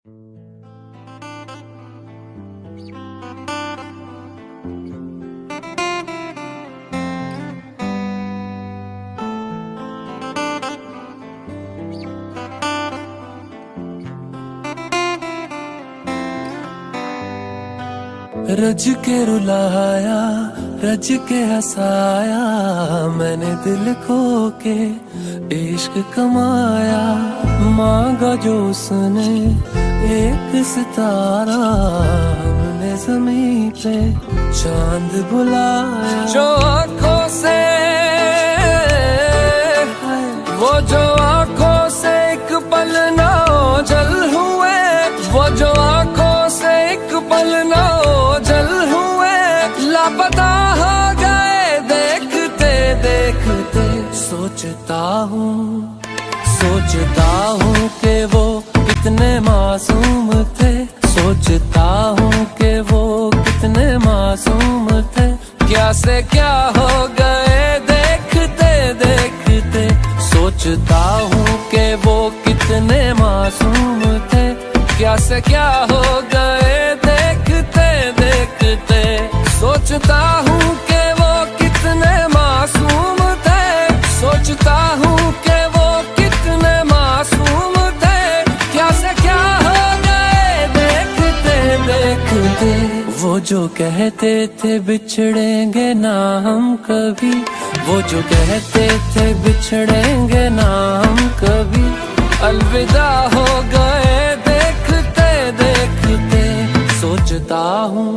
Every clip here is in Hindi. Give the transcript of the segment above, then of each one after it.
रज के रुलाया, रज के हंसाया, मैंने दिल खो के इश्क कमाया। मांगा जो उसने एक सितारा, हमने जमीन पे चांद बुलाया। जो आँखों से, वो जो आँखों से एक पल ना ओझल हुए, वो जो आँखों से एक पल ना ओझल हुए, लापता हो गए देखते देखते। सोचता हूँ कि वो कितने मासूम थे, सोचता हूँ कि वो कितने मासूम थे। क्या से क्या हो गए देखते देखते। सोचता हूँ कि वो कितने मासूम थे, क्या से क्या हो गए देखते देखते। सोचता हूँ कि वो कितने मासूम थे, सोचता हूँ कि वो कितने मासूम थे, क्या से क्या हो गए देखते देखते। वो जो कहते थे बिछड़ेंगे ना हम कभी, वो जो कहते थे बिछड़ेंगे ना हम कभी, अलविदा हो गए देखते देखते। सोचता हूँ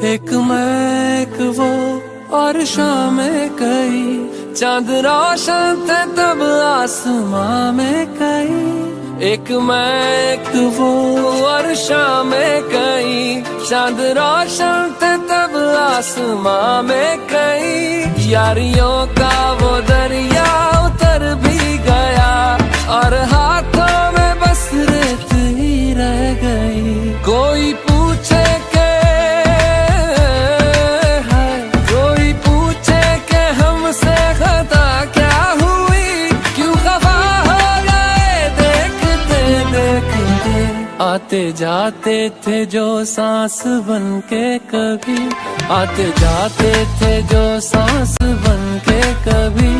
एक मैं एक वो और शामें कई, चांद रोशन थे तब आसमां में कई। एक मैं एक वो और शामें कई, चांद रोशन थे तब आसमां में कई। यारियों का वो दरिया उतर भी गया, और हाथों में बस रेत ही रह गई। कोई पूछे के से खता क्या हुई, क्यों खफा हो गए देखते देखते। आते जाते थे जो सांस बन के कभी, आते जाते थे जो सांस बन के कभी,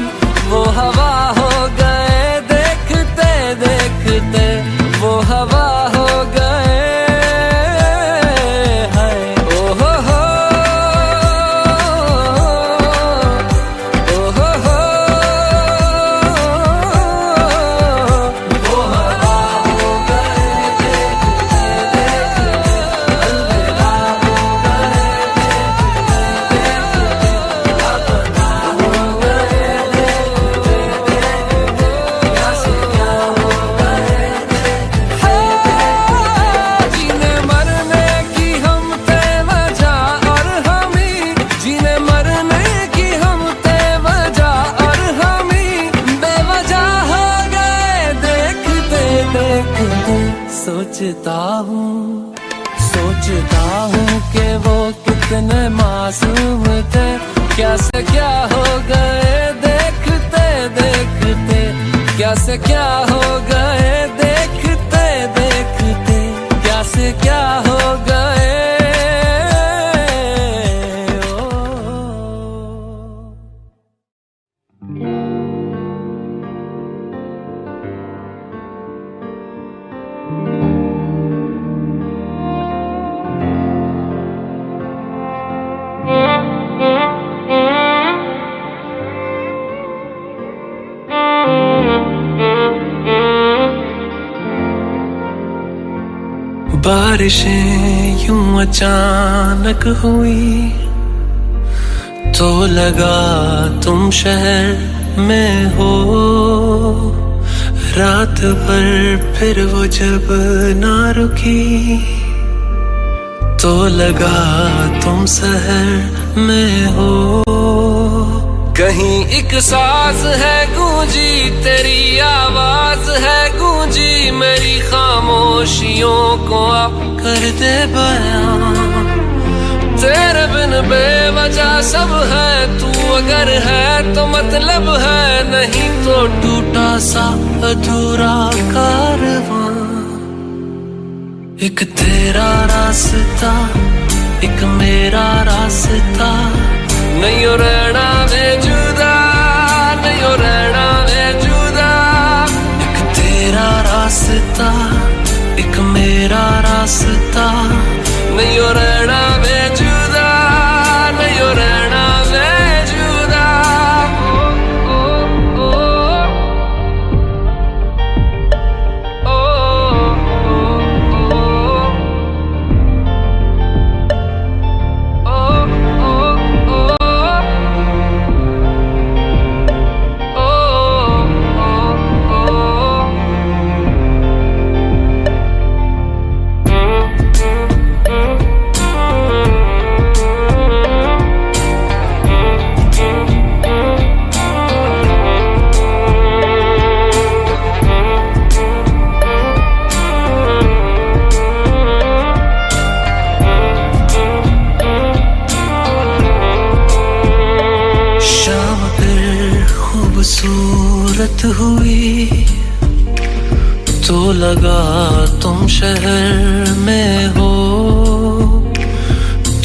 वो हवा हो गए देखते देखते। वो हवा हो गए सोचता हूँ कि वो कितने मासूम थे, क्या से क्या हो गए देखते देखते। क्या से क्या हो गए देखते देखते, क्या से क्या हो गए। बारिशें यूं अचानक हुई, तो लगा तुम शहर में हो। रात भर फिर वो जब ना रुकी, तो लगा तुम शहर में हो। कहीं एक साज है गूंजी तेरी आवाज है गूंजी, मेरी खामोशियों को आप कर दे बयां। तेरे बिन बेवजह सब है, तू अगर है तो मतलब है, नहीं तो टूटा सा अधूरा कारवां। एक तेरा रास्ता एक मेरा रास्ता, नहीं हो रहना वे जुदा, नहीं हो रहना वे जुदा। एक तेरा रास्ता एक मेरा रास्ता, नहीं हो रहना वे जुदा, नहीं हो रहना वे जुदा। खूबसूरत हुई तो लगा तुम शहर में हो,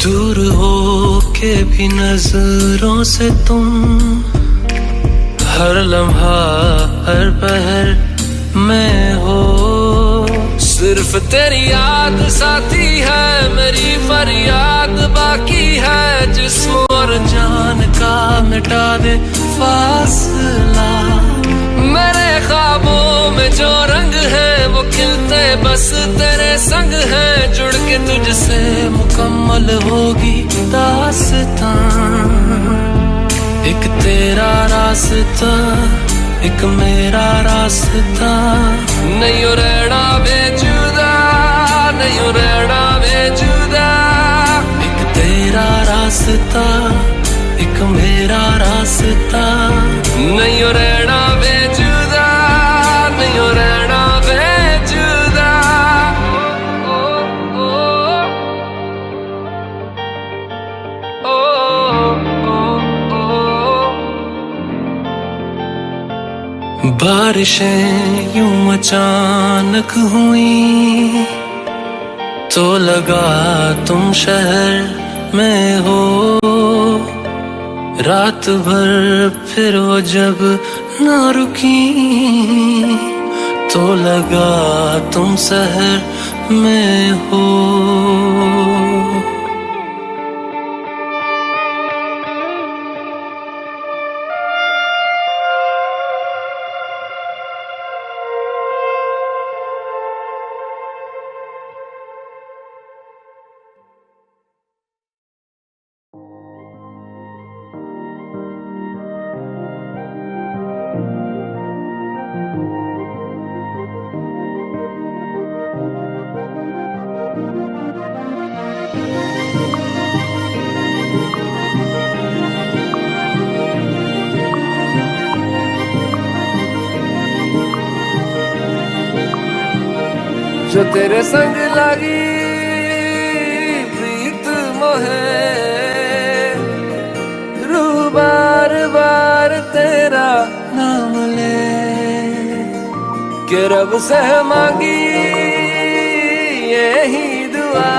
दूर हो के भी नजरों से तुम हर लम्हा हर पहर में हो। सिर्फ तेरी याद साथी है, मेरी फरियाद बाकी है, जिस्म और जान का मिटा दे फासला। मेरे ख्वाबों में जो रंग है वो खिलते बस तेरे संग है, जुड़ के तुझसे मुकम्मल होगी दास्तां। एक तेरा रास्ता एक मेरा रास्ता, नहीं हो रहना वे जुदा, नहीं हो रहना वे जुदा। एक तेरा रास्ता एक मेरा रास्ता, नहीं हो रहना वे जुदा, नहीं हो रहना वे जुदा। बारिशें यूं अचानक हुई तो लगा तुम शहर में हो, रात भर फिर वो जब ना रुकी तो लगा तुम शहर में हो। जो तेरे संग लगी प्रीत मोहे, रू बार बार तेरा नाम ले के रब से मांगी यही दुआ।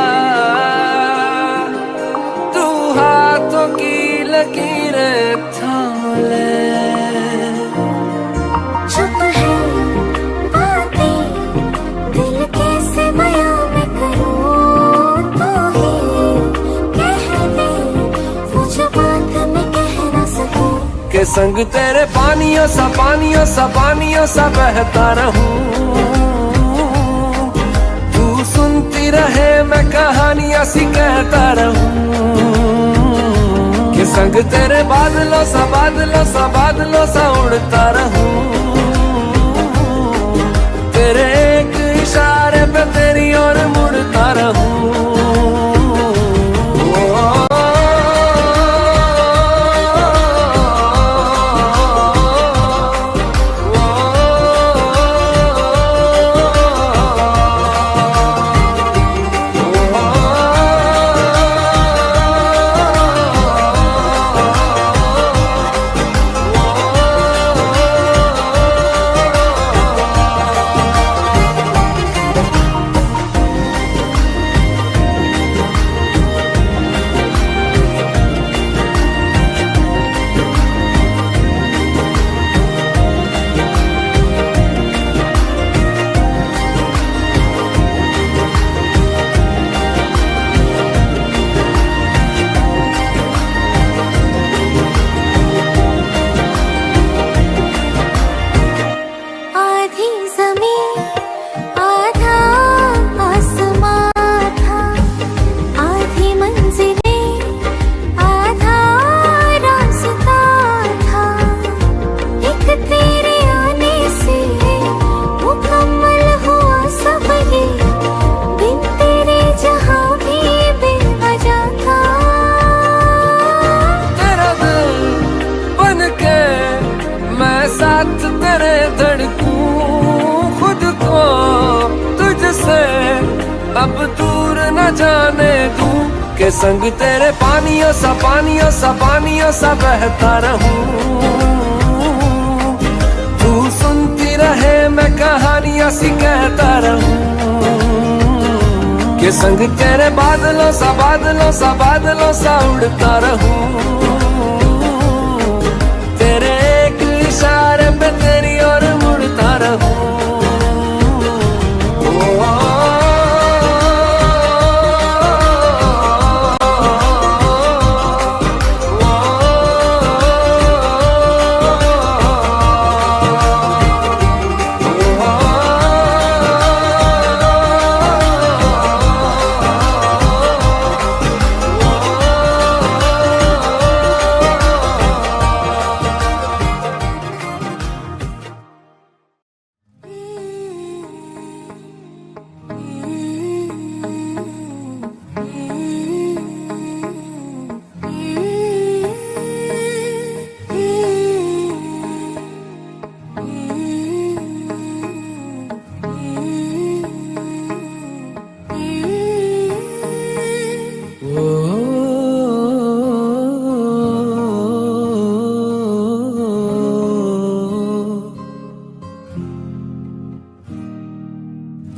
तू हाथों की लकीरें थाम ले। के संग तेरे पानियों सा पानियों सा पानियों सा बहता रहूं, तू सुनती रहे मैं कहानियां सी कहता रहूं। के संग तेरे बादलों सा उड़ता रहूं, तेरे एक इशारे पे तेरी ओर मुड़ता रहूं। साथ तेरे धड़कूं खुद को तुझसे अब दूर न जाने दूं के संग तेरे पानियों सा बहता रहूं तू सुनती रहे मैं कहानियां सी कहता रहूं के संग तेरे बादलों सा उड़ता रहूं तेरे एक इशारे पे तेरी ओर मुड़ता रहूं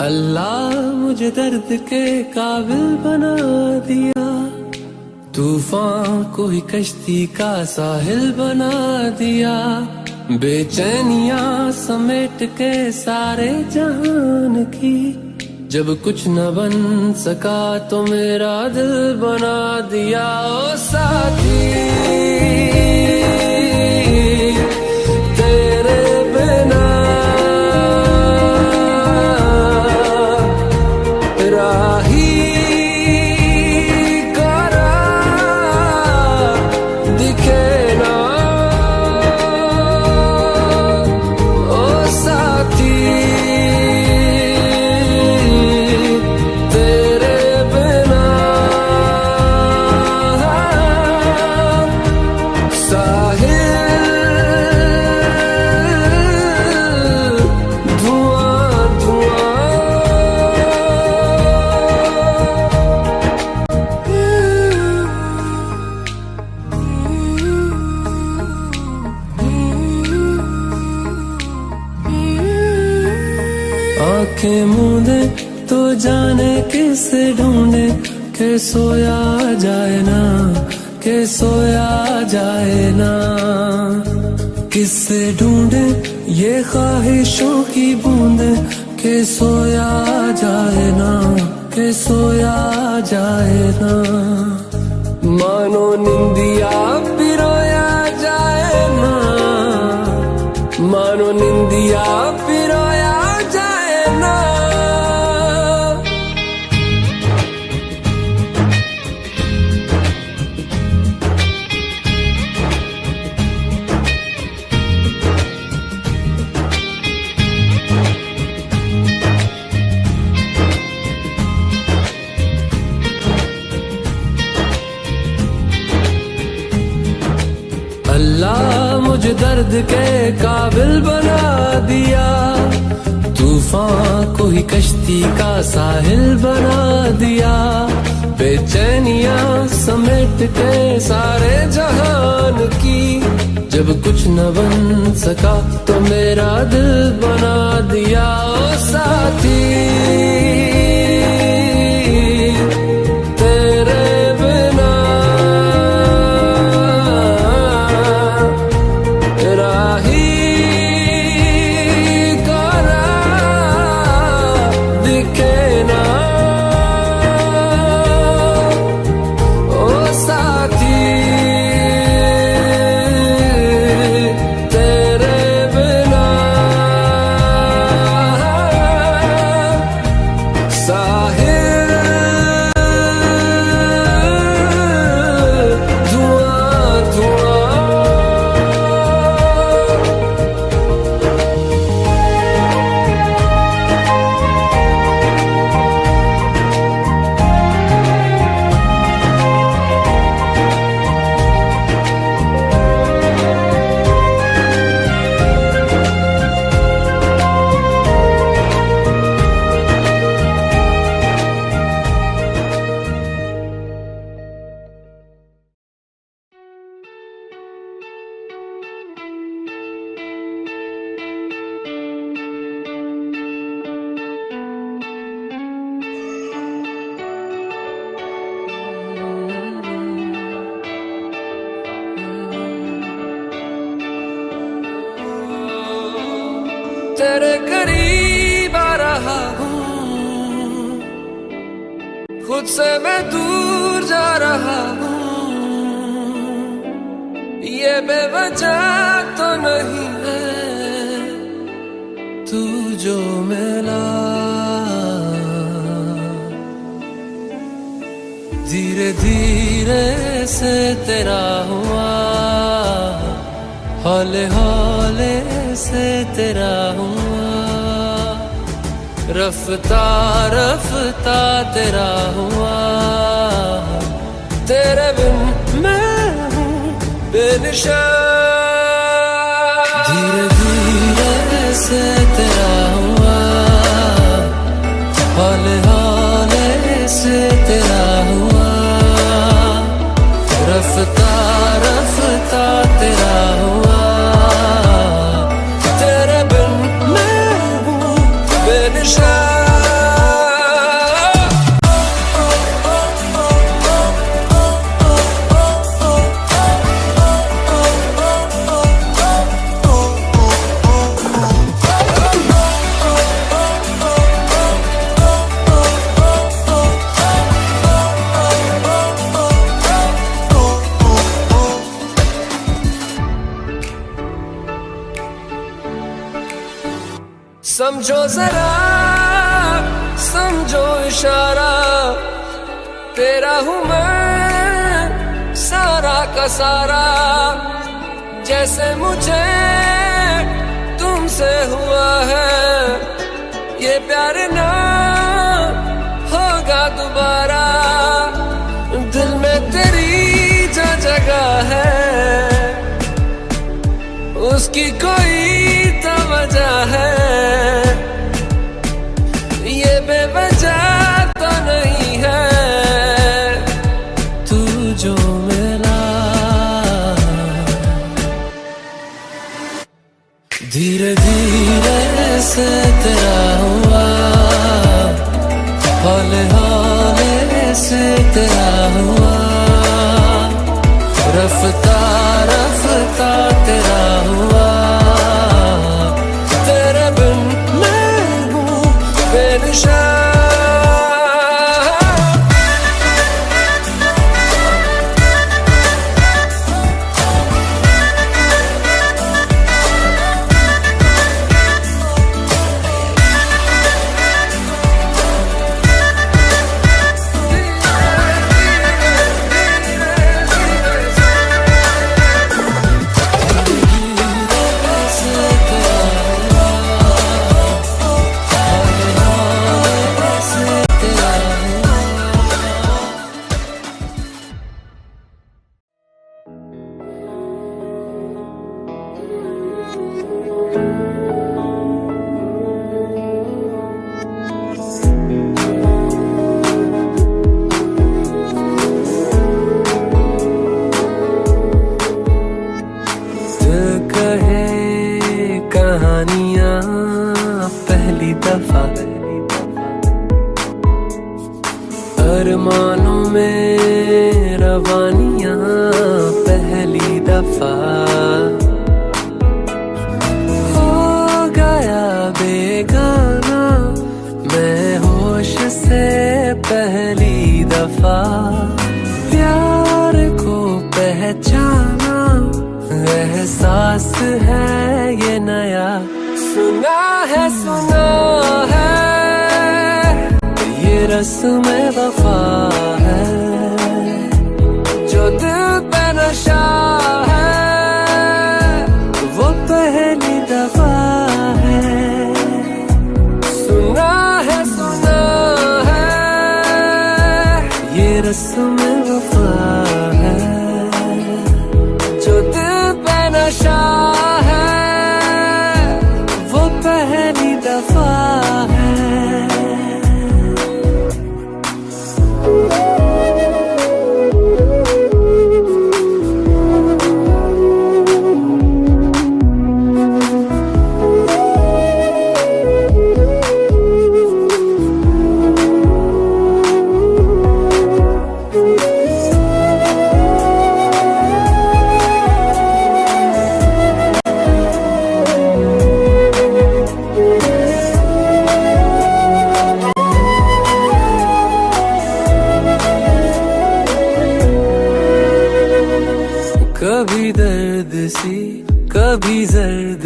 अल्लाह मुझे दर्द के काबिल बना दिया तूफान को ही कश्ती का साहिल बना दिया बेचैनियां समेट के सारे जहान की जब कुछ न बन सका तो मेरा दिल बना दिया ओ साथी तेरे बिना राही करा दिखे ना ओ साथी तेरे बिना साहिल धुआं धुआं आंखें मूंदे तो जाने किसे ढूंढे के सोया जाए ना के सोया जाए ना किससे ढूंढे ये ख्वाहिशों की बूंदे के सोया जाए ना के सोया जाए ना मानो निंदिया पिरोया जाए ना मानो निंदिया पिरोया जाए ना अल्लाह मुझे दर्द के काबिल बना दिया तूफान को ही कश्ती का साहिल बना दिया बेचैनियां समेट के सारे जहान की जब कुछ न बन सका तो मेरा दिल बना दिया ओ साथी तेरे बिना राही करा दिखे ना ओ साथी तेरे बिना साहिल धुआं धुआं तेरे करीब आ रहा हूँ, खुद से मैं दूर जा रहा हूँ। ये बेवजह तो नहीं है तू जो मिला, धीरे धीरे से तेरा हुआ, हौले हौले से तेरा हुआ, रफ्ता रफ्ता तेरा हुआ। तेरे बिन मैं हूँ बेनिशान, धीरे धीरे से तेरा हुआ, हौले हौले से तेरा हुआ, रफ्ता रफ्ता तेरा हुआ। तेरे बिन मैं हूँ बेनिशान। समझो जरा, समझो इशारा, तेरा हूँ मैं सारा का सारा। जैसे मुझे तुमसे हुआ है, ये प्यार ना होगा दोबारा। दिल में तेरी जो जगह है, उसकी कोई तो वजह है। ये बेवजह तो नहीं है तू जो मिला, धीरे धीरे से तेरा हुआ, हौले हौले से तेरा हुआ, रफ्ता रफ्ता तेरा हुआ। तेरे बिन मैं हूँ बेनिशान। कहानियां पहली दफा, अरमानों में रवानियां पहली दफा। हो गया बेगाना मैं होश से पहली दफा, प्यार को पहचाना एहसास है ये नया। सुना है ये रस्म वफा है, जो दिल पे नशा है वो पहली दफा है। सुना है ये रस्म वफा है, जो दिल पे नशा है वो पहली दफा है।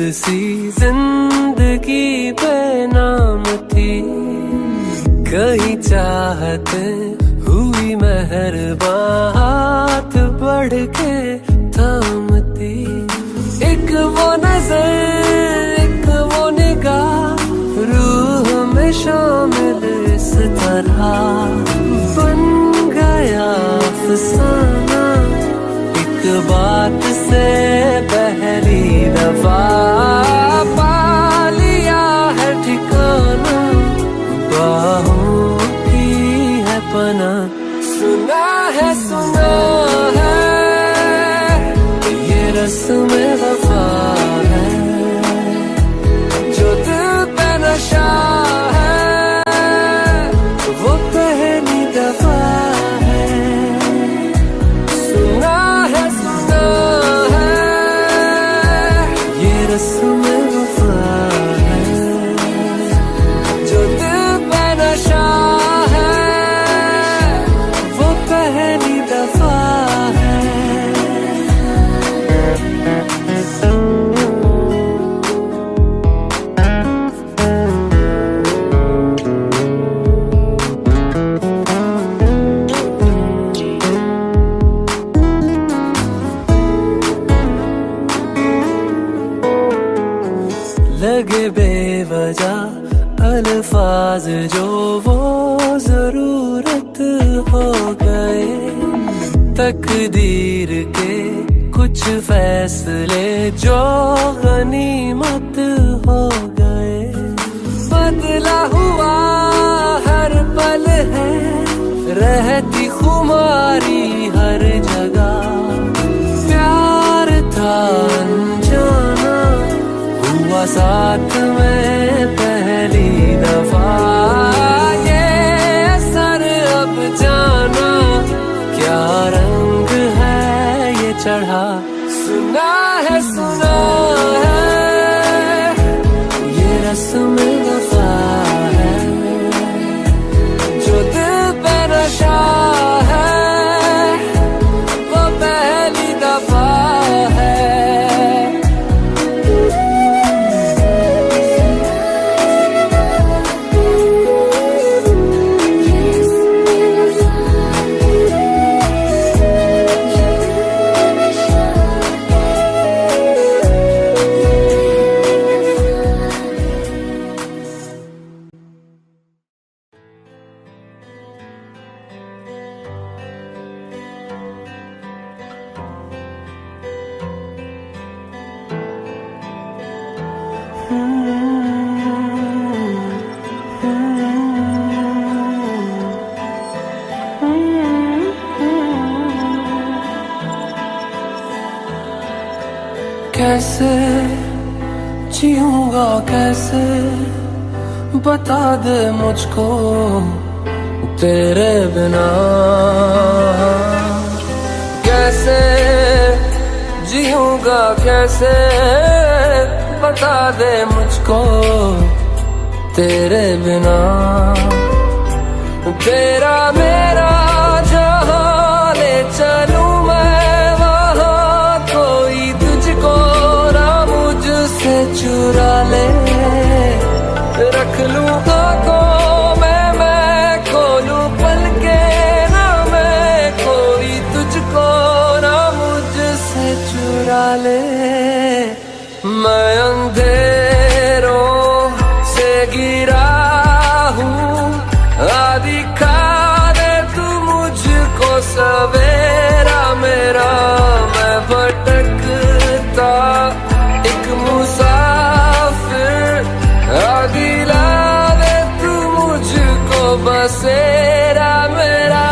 सी जिंदगी पे नाम थी, कहीं चाहते हुई मेहरबान हाथ बढ़ के थामती। एक वो नजर, एक वो निगाह, रूह में शामिल इस तरह बन गया अफसाना। एक बात से पहली दफा पा लिया है ठिकाना, बाहों की है पना। सुना है ये रस्म वफा है, जो दिल पे नशा है वो पहली दफा है। सुना है ये रस्म वफा है, जो दिल पे नशा है वो पहली दफा है। लगे बेवजह अल्फाज जो वो जरूरत हो गए, तकदीर के कुछ फैसले जो गनीमत हो गए। बदला हुआ हर पल है, रहती खुमारी हर जगह। प्यार था अनजाना, हुआ साथ में पहली दफा। ये असर अब जाना, क्या रंग है ये चढ़ा। सुना है ये रस्म वफा है, जो दिल पे नशा है वो पहली दफा है। कैसे जीऊंगा कैसे, बता दे मुझको तेरे बिना। कैसे जीऊंगा कैसे, बता दे मुझको तेरे बिना। तेरा मेरा जहां ले चलूं मैं वहां, कोई तुझको ना मुझसे चुरा ले। रख लूं आंखों में मैं खोलूं पलके ना मैं, कोई तुझको ना मुझसे चुरा ले। मैं अंधेरों से गिरा हूँ, दिखा दे तू मुझको सवेरा मेरा। मैं भटकता एक मुसाफिर, दिला दे तू मुझको बसेरा मेरा।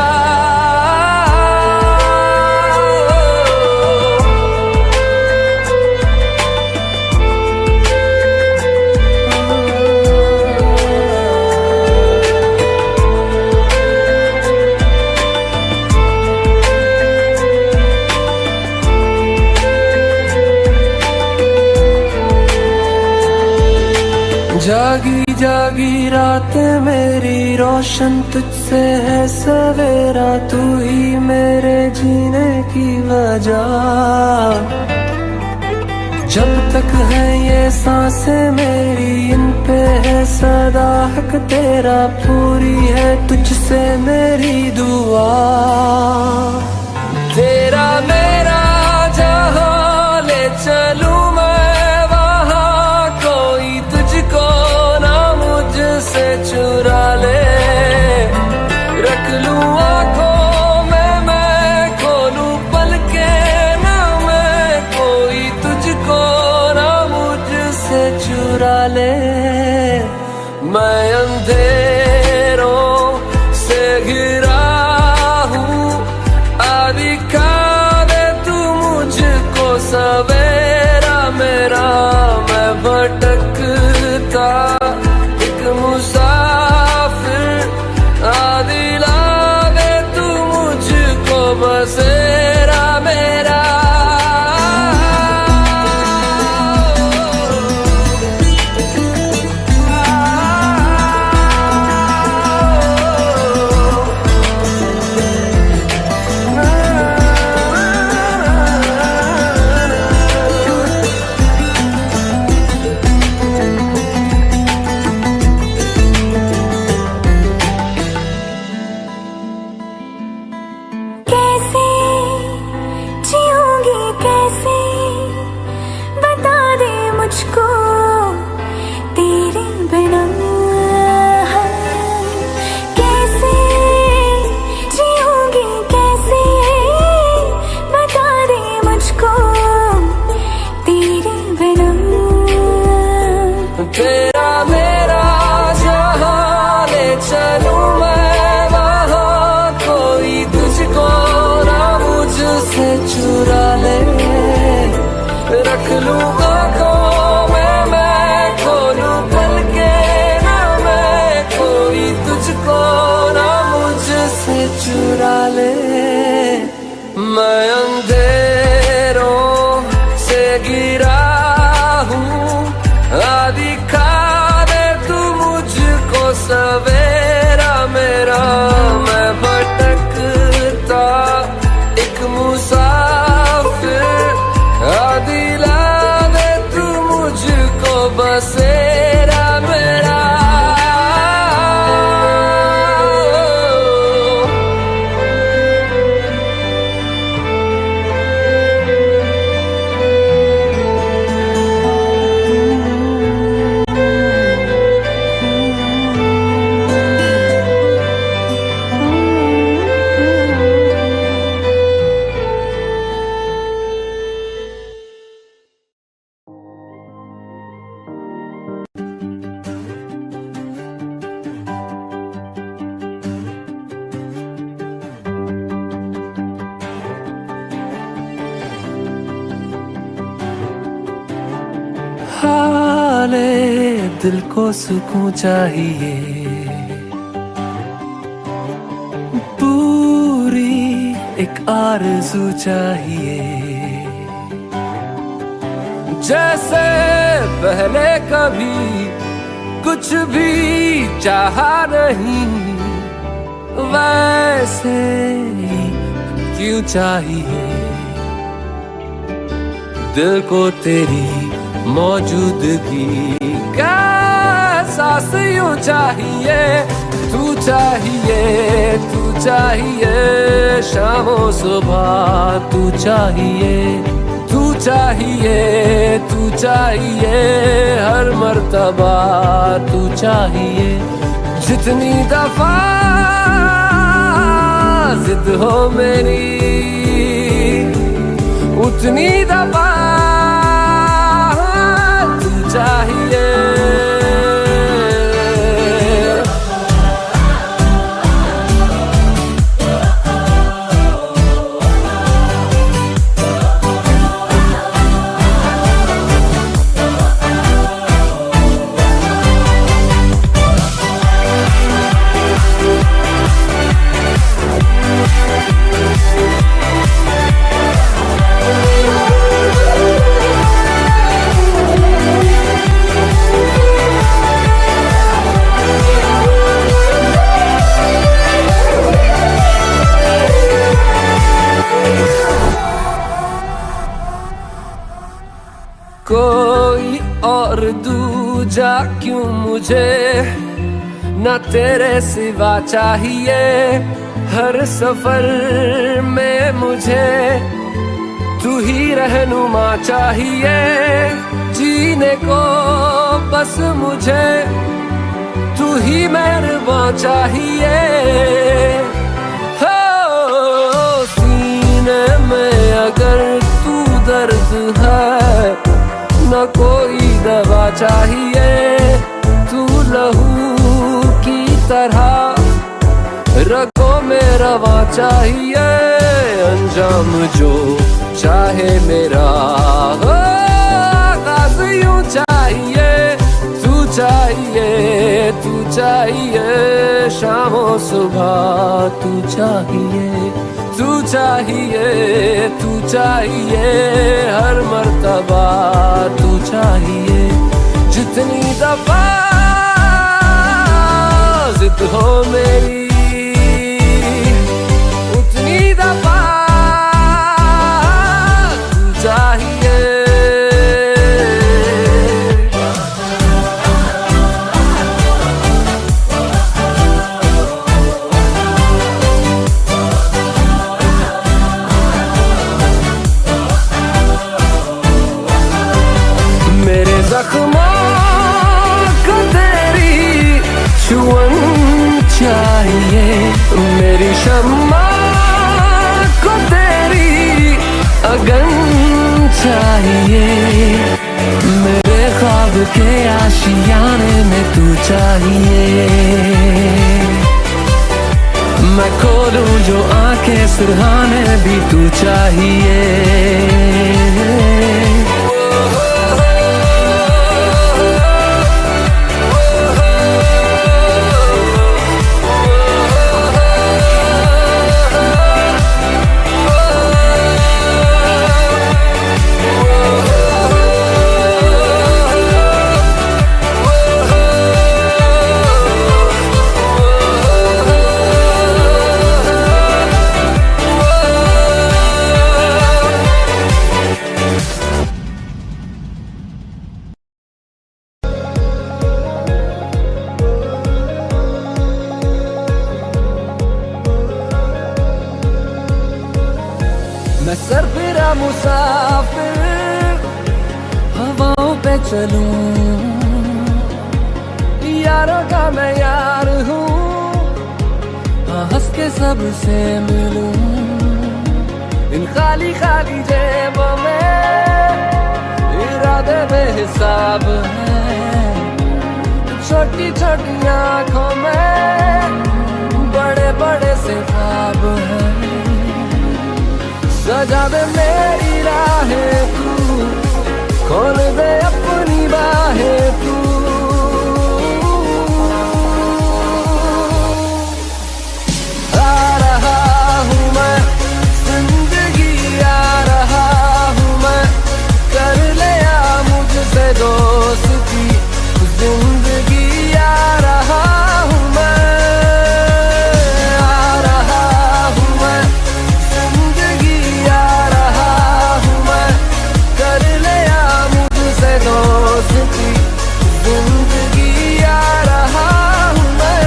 जागी जागी रात मेरी रोशन तुझसे है सवेरा, तू ही मेरे जीने की वजह। जब तक है ये सांसें मेरी, इन पे है सदा हक तेरा, पूरी है तुझसे मेरी दुआ। तेरा मेरा जहां ले चलूं मैं वहां, कोई तुझको ना मुझसे चुरा ले। रख लूं आंखों में मैं खोलूं पलके ना मैं, कोई तुझको ना मुझसे चुरा ले। मैं अंधेरों से घिरा हूँ, दिखा दे तू मुझको सवेरा मेरा। मैं भटकता एक मुसाफिर, दिला दे तू मुझको बसेरा मेरा। तेरा मेरा जहां ले चलूं मैं वहां, कोई तुझको ना मुझसे चुरा ले। रख लूं आंखों में मैं खोलूं पलके ना मैं, कोई तुझको ना मुझसे चुरा ले। मैं अंधेरों से गिरा हूँ, दिखा दे तू मुझको सवेरा मेरा। मैं भटकता एक मुसाफिर, दिला दे तू मुझको बसेरा मेरा। हाले दिल को सुकून चाहिए, पूरी एक आरज़ू चाहिए। जैसे पहले कभी कुछ भी चाहा नहीं, वैसे ही क्यों चाहिए। दिल को तेरी मौजूदगी का एहसास यूं चाहिए। तू चाहिए, तू चाहिए शामों सुबह, तू चाहिए, तू चाहिए, तू चाहिए हर मर्तबा, तू चाहिए। जितनी दफा जिद हो मेरी, उतनी दफा चाहिए। और दूजा क्यों मुझे न तेरे सिवा चाहिए। हर सफर में मुझे तू ही रहनुमा चाहिए। जीने को बस मुझे तू ही मेहरबान चाहिए। हो सीने में अगर तू दर्द है न कोई दवा चाहिए। तू लहू की तरह रगों में रवा चाहिए। अंजाम जो चाहे मेरा आगाज़ यूं चाहिए। तू चाहिए, तू चाहिए शामों सुबह। तू चाहिए, तू चाहिए, तू चाहिए हर मर्तबा। तू चाहिए जितनी दफा जिद हो मेरी उतनी दफा तू चाहिए। मेरे जख्मों को तेरी छुअन चाहिए। मेरी शम्मा को तेरी अगन चाहिए। मेरे ख्वाब के आशियाने में तू चाहिए। मैं खोलूं जो आंखें सुरहाने भी तू चाहिए। मैं सरफिरा मुसाफिर हवाओं पे चलूं। यारों का मैं यार हूँ हंस के सबसे मिलूं। इन खाली खाली जेबों में इरादे बेहिसाब है। छोटी छोटी आँखों में बड़े बड़े से ख्वाब है। सजा दे मेरी राहें तू खोल दे अपनी बाहें तू। आ रहा हूँ मैं जिंदगी आ रहा हूँ मैं। कर लिया मुझसे दोस्ती जिंदगी आ रहा हूँ मैं। आ रहा हूँ मैं जिंदगी आ रहा हूँ मैं। कर लिया मुझसे दोस्ती जिंदगी आ रहा हूँ मैं।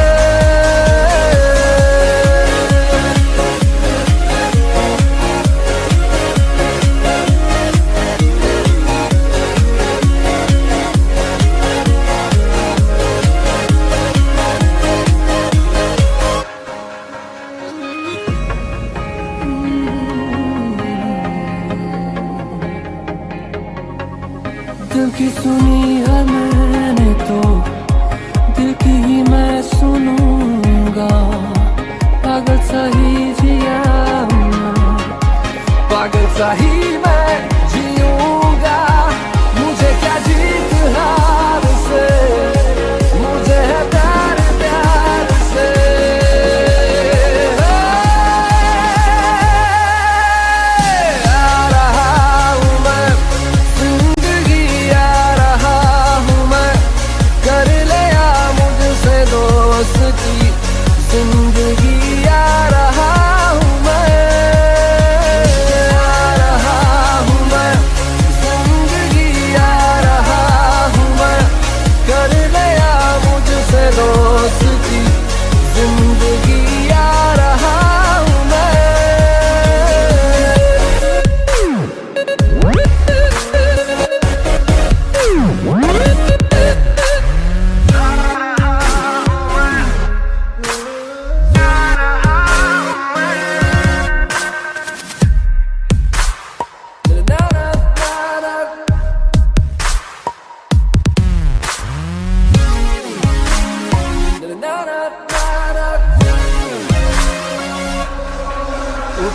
दिल की सुनी है मैंने तो दिल की ही मैं सुनूंगा। पागल सही जिया पागल सही मैं जीऊंगा। मुझे क्या जीत हार से मुझे है प्यार प्यार से। आ रहा हूँ मैं जिंदगी आ रहा हूँ मैं। कर लिया मुझसे दोस्ती जिंदगी आ रहा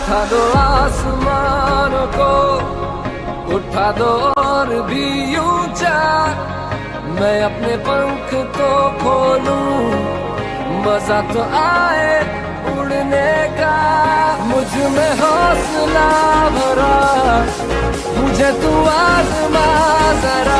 उठा दो आसमानों को, उठा दो और भी ऊंचा, मैं अपने पंख तो खोलूं, मजा तो आए उड़ने का। मुझ में हौसला भरा, मुझे तू आज़मा जरा।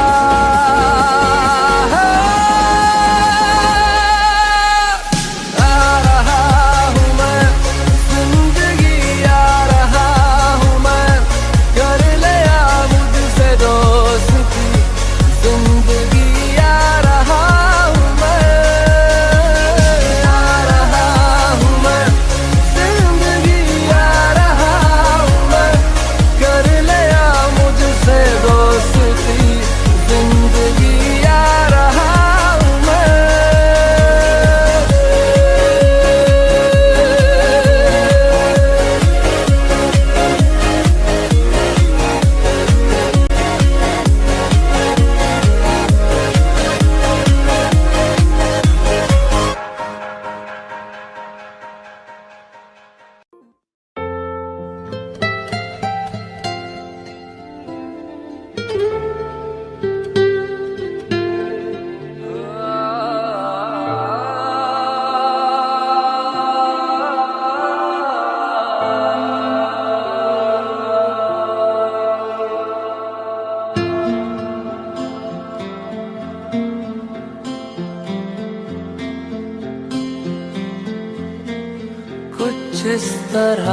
जिस तरह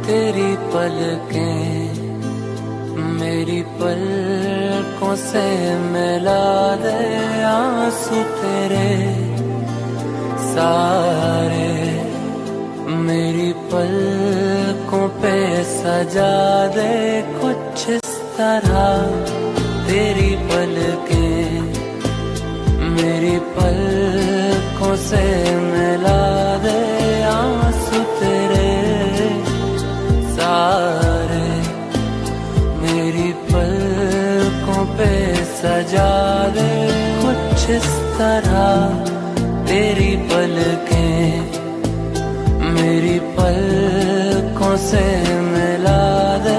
तेरी पलकें मेरी पलकों से मिला दे, आंसू तेरे सारे मेरी पलकों पे सजा दे। कुछ इस तरह तेरी पलकें मेरी पलकों से मिला दे, आंसू तेरे सारे मेरी पलकों पे सजा दे। कुछ इस तरह तेरी पलकें मेरी पलकों से मिला दे।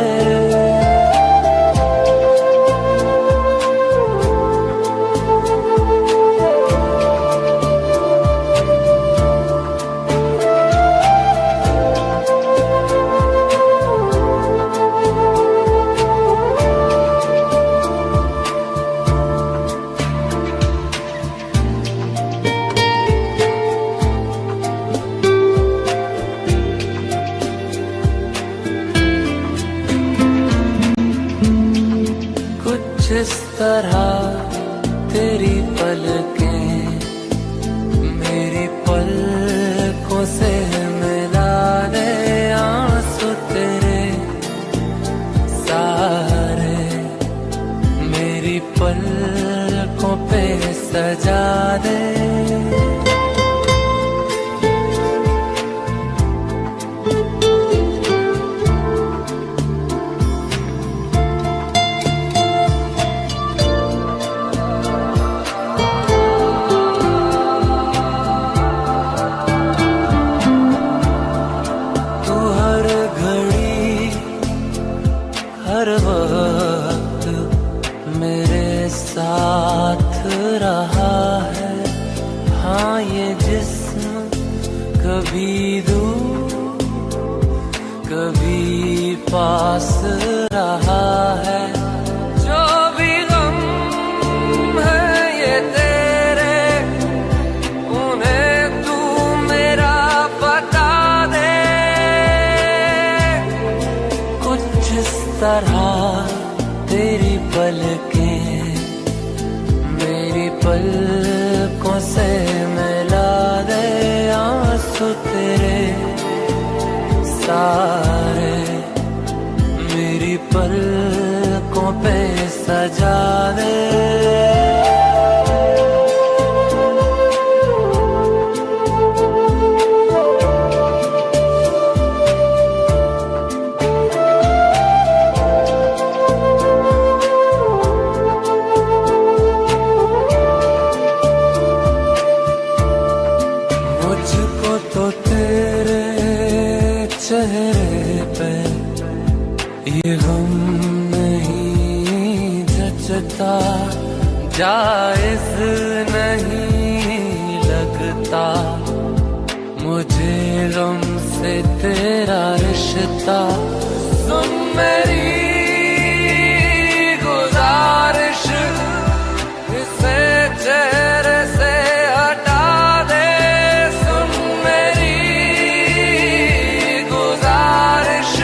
जिस तरह तेरी पलकें मेरी पलकों से मिला दे, आंसू तेरे सारे मेरी पलकों पे सजा दे। हर वक्त मेरे साथ रहा है, हाँ ये जिस्म कभी दूर कभी पास रहा है। जो भी गम है ये तेरे, उन्हें तू मेरा बता दे। कुछ इस तरह तेरी पलकें मेरी पलकों से मिला दे, आंसू तेरे सारे मेरी पलकों पे सजा दे। मुझको तो तेरे चेहरे रिश्ता जायज नहीं लगता, मुझे तुमसे तेरा रिश्ता। सुन मेरी गुजारिश, इसे चेहरे से हटा दे। सुन मेरी गुजारिश,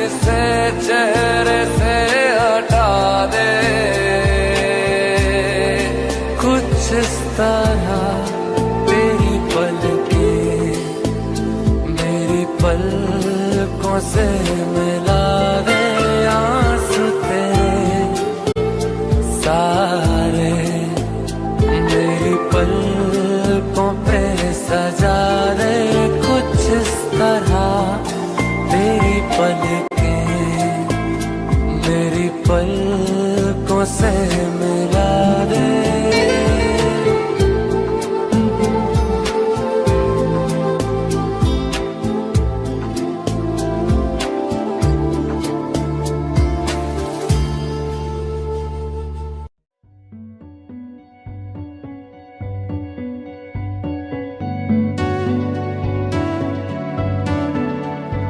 इसे चेहरे से हटा दे। कुछ इस तरह तेरी पलकें मेरी पलकों से मिला दे। आंसू तेरे सारे मेरी पलकों पे सजा दे। कुछ इस तरह तेरी पलकें मेरी पलकों से मिला दे।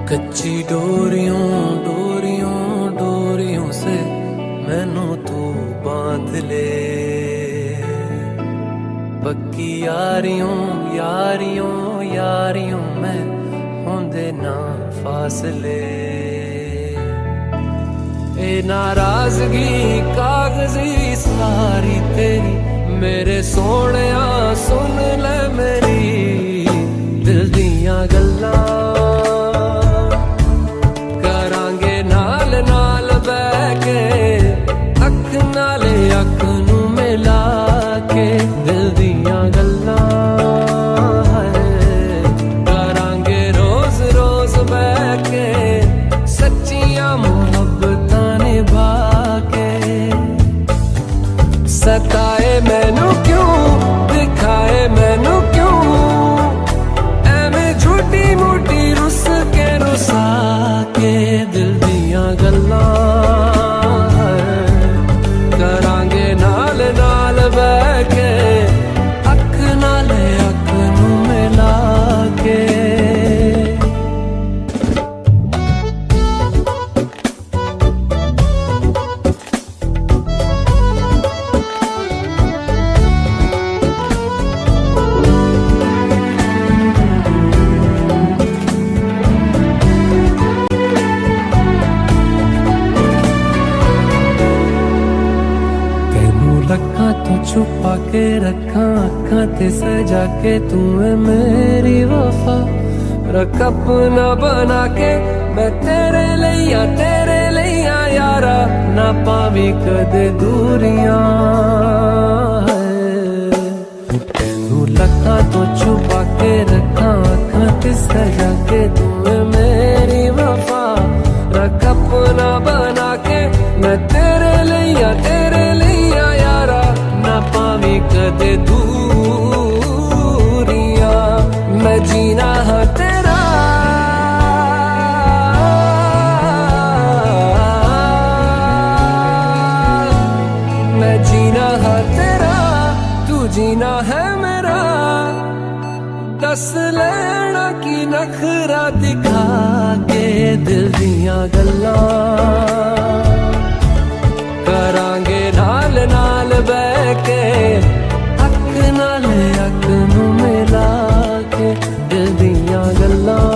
कच्ची डोरियों डोरियों डोरियों से मैनू तू बांध ले। पक्की यारियों यारियों यारियों में होंदे ना फासले। ए नाराजगी कागजी सारी तेरी, मेरे सोहणिया सुन ले मेरी दिल दियां गल्लां। अख नू मिला के दिल दियां गल्लां करांगे रोज रोज बह के, सच्चियां मुहब्बतां निभा के। सताए मैनू क्यों दिखाए मैनू क्यों, एवें झूठी मूठी रुस के रुसा के दिल दियां गल्लां करांगे नाल नाल बह के। अख नाल अख नू मिला के। तो छुपा के रखा अखा ते सजा के, तू है मेरी वफा। रख अपना बना के मैं तेरे लिया यारा, ना पावी कदे दूरियां। तेनू लखा तो छुपा के रखा अखा ते सजा के, तू है मेरी वफा। रख अपना बना के मैं तेरे लिया यारा, ना पावी कदे दूरियां। मैं जीना है तेरा मैं जीना है तेरा, तू जीना है मेरा। दस लेना की नखरा दिखा के दिल दियां गल्लां करांगे नाल नाल बह के। अख नाल अख नू मिला के दिल दियां गल्लां।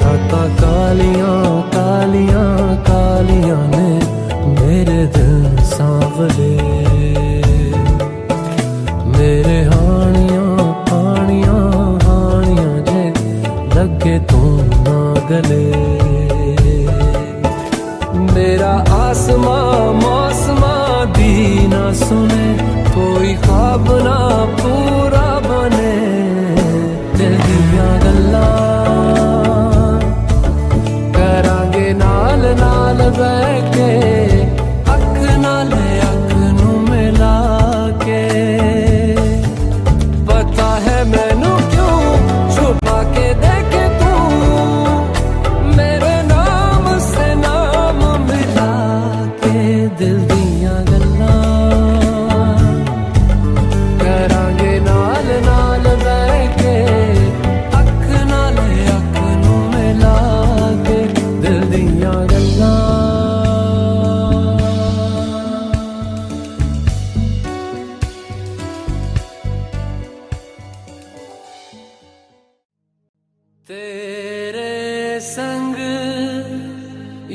रातां कालियां कालियां कालियां ने मेरे दिल सांवले। मेरे हानियां हानियां हानियां जे लगे तू ना गले। मेरा आसमां मौसमां दी ना सुने, कोई ख्वाब ना पूरा बने। दिल दियां गल्लां करांगे नाल नाल बह के। अख नाल अख नू मिला के। पता है मैनू क्यों छुपा के देखे तू, मेरे नाम से नाम मिला दिल दियां गल्लां करांगे नाल नाल बैठ के अख नाल अख नूं मिला के दिल दियां गल्लां। तेरे संग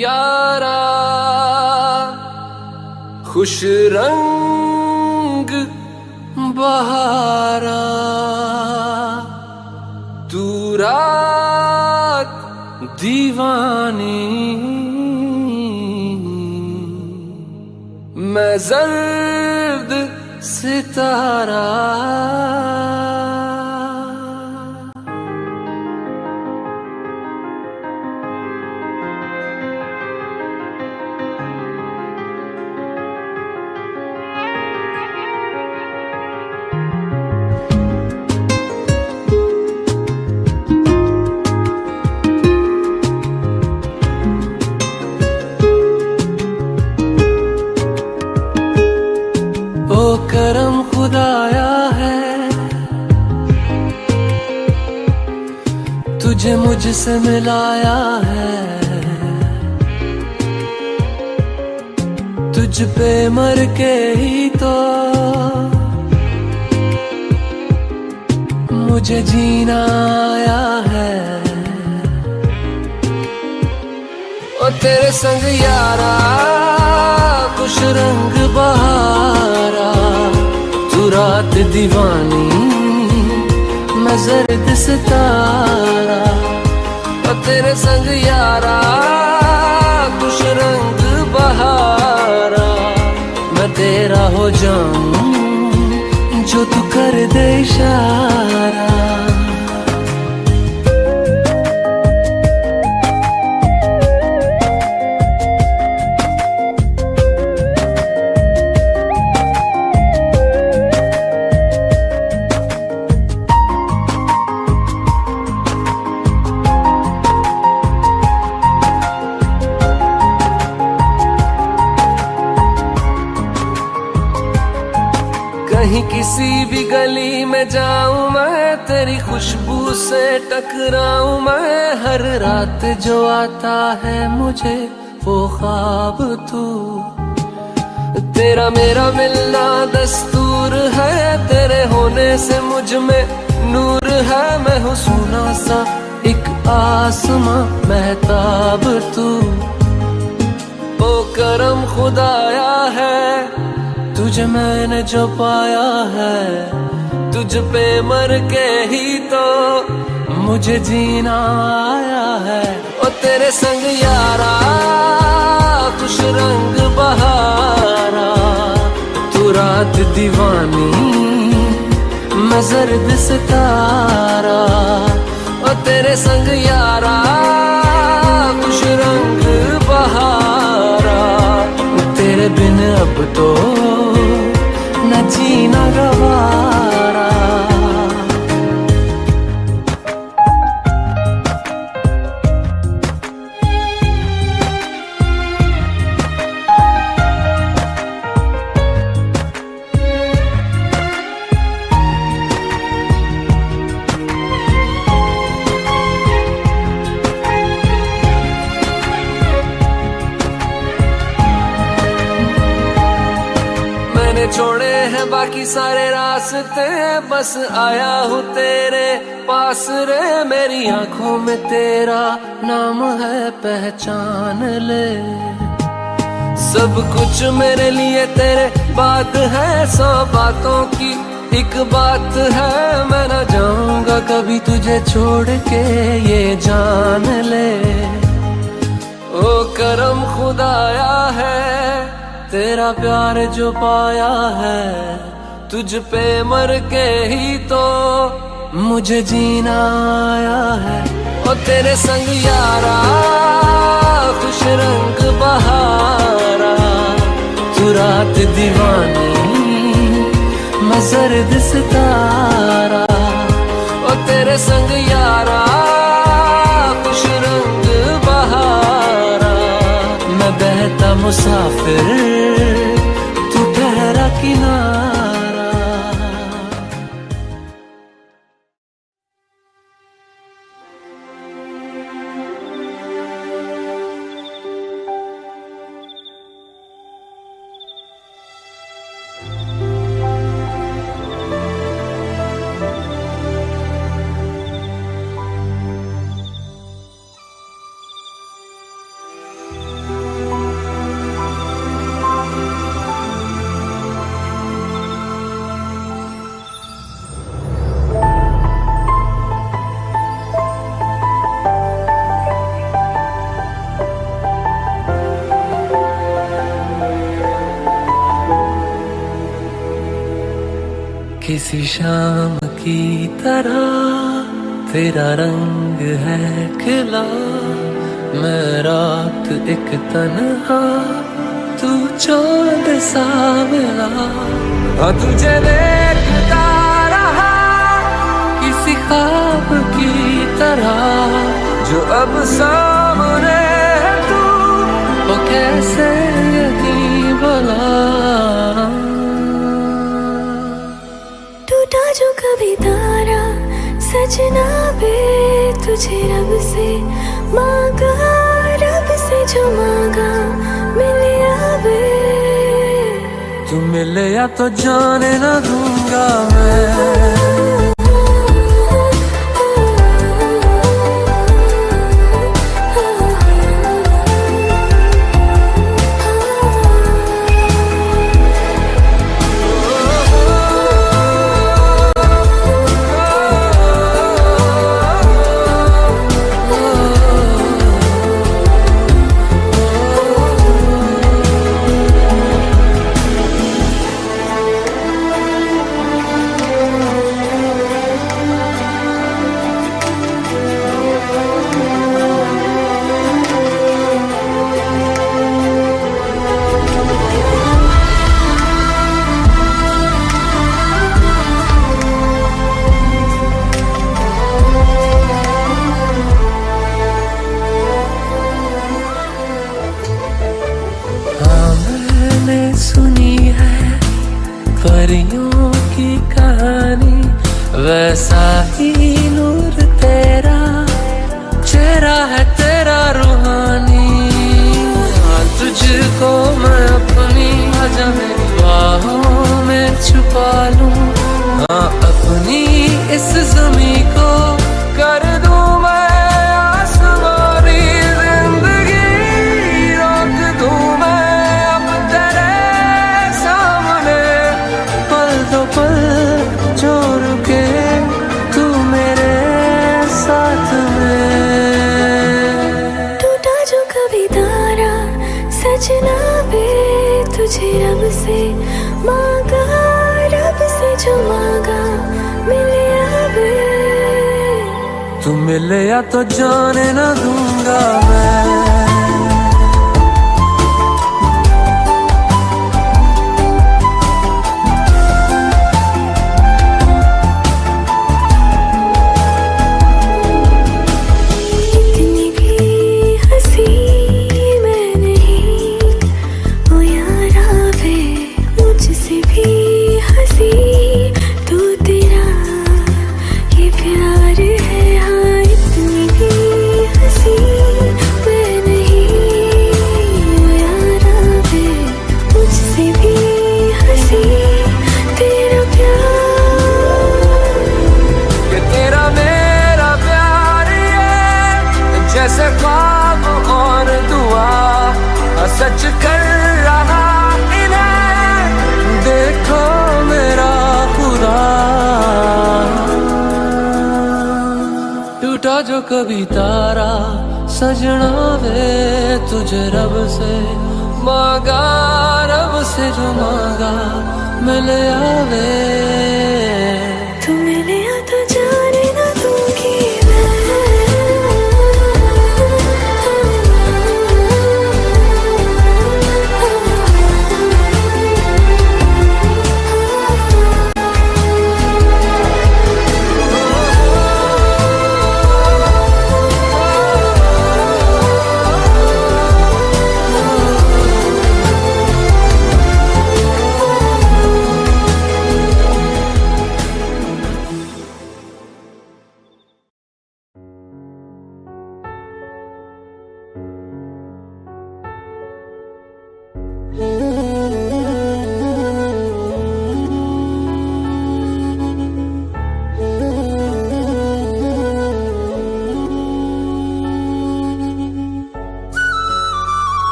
यारा खुश रंग बहारा तू रात दीवानी मैं जर्द सितारा। ओ करम खुदाया है तुझे मुझसे मिलाया है, तुझ पे मर के ही तो मुझे जीना आया है। ओ तेरे संग यारा खुश रंग बहारा तू रात दीवानी मैं जर्द सितारा। ओ तेरे संग यारा खुश रंग बहारा मैं तेरा हो जाऊं जो तू कर दे इशारा। कहीं किसी भी गली में जाऊं मैं तेरी खुशबू से टकराऊं मैं, हर रात जो आता है मुझे वो ख्वाब तू। तेरा मेरा मिलना दस्तूर है, तेरे होने से मुझ में नूर है। मैं हूँ सोना सा एक आसमां महताब तू। ओ करम खुदाया है तुझे मैंने जो पाया है, तुझ पे मर के ही तो मुझे जीना आया है। ओ तेरे संग यारा खुश रंग बहारा तू रात दीवानी मैं जर्द सितारा। ओ तेरे संग यारा खुश रंग बहारा तेरे बिन अब तो न जीना गवारा। छोड़े हैं बाकी सारे रास्ते बस आया हूँ तेरे पास रे। मेरी आंखों में तेरा नाम है पहचान ले, सब कुछ मेरे लिए तेरे बात है। 100 बातों की एक बात है, मैं ना जाऊंगा कभी तुझे छोड़ के ये जान ले। ओ करम खुदाया है तेरा प्यार जो पाया है, तुझ पे मर के ही तो मुझे जीना आया है। ओ तेरे संग यारा खुश रंग बहारा तू रात दीवानी मैं जर्द सितारा। ओ तेरे संग यारा खुश रंग बहारा मैं बहता मुसाफिर किसी शाम की तरह तेरा रंग है खिला, मैं रात एक तन्हा, तू चांद सा मिला। हाँ तुझे देखता रहा किसी ख्वाब की तरह, जो अब सामने है तू, वो कैसे यकीन भला। टूटा जो कभी तारा सजना बे, तुझे रब से मांगा, रब से जो मांगा मिले आवे। तू मिले या तो जाने ना दूंगा मैं। सुनी है परियों की कहानी, वैसा ही नूर तेरा, चेहरा है तेरा रूहानी। हाँ तुझको मैं अपनी आजा मेरी बाहों में छुपा लूं, हाँ अपनी इस ज़मीं को कर दूं मैं आसमानी। जिंदगी रोक दूं मैं अब तेरे सामने, पल दो पल जो रुके तू मेरे साथ में। टूटा जो कभी तारा सजना बे, तुझे रब से मांगा, रब से जो मांगा मिले आवे। तू मिले या तो जाने ना दूंगा मैं। जैसे ख्वाब और दुआ सच कर रहा इन्हें, देखो मेरा खुदा। टूटा जो कभी तारा सजना वे, तुझे रब से मांगा, रब से जो मांगा मिले आवे। तू मिले या तो जाने ना दूंगी मैं।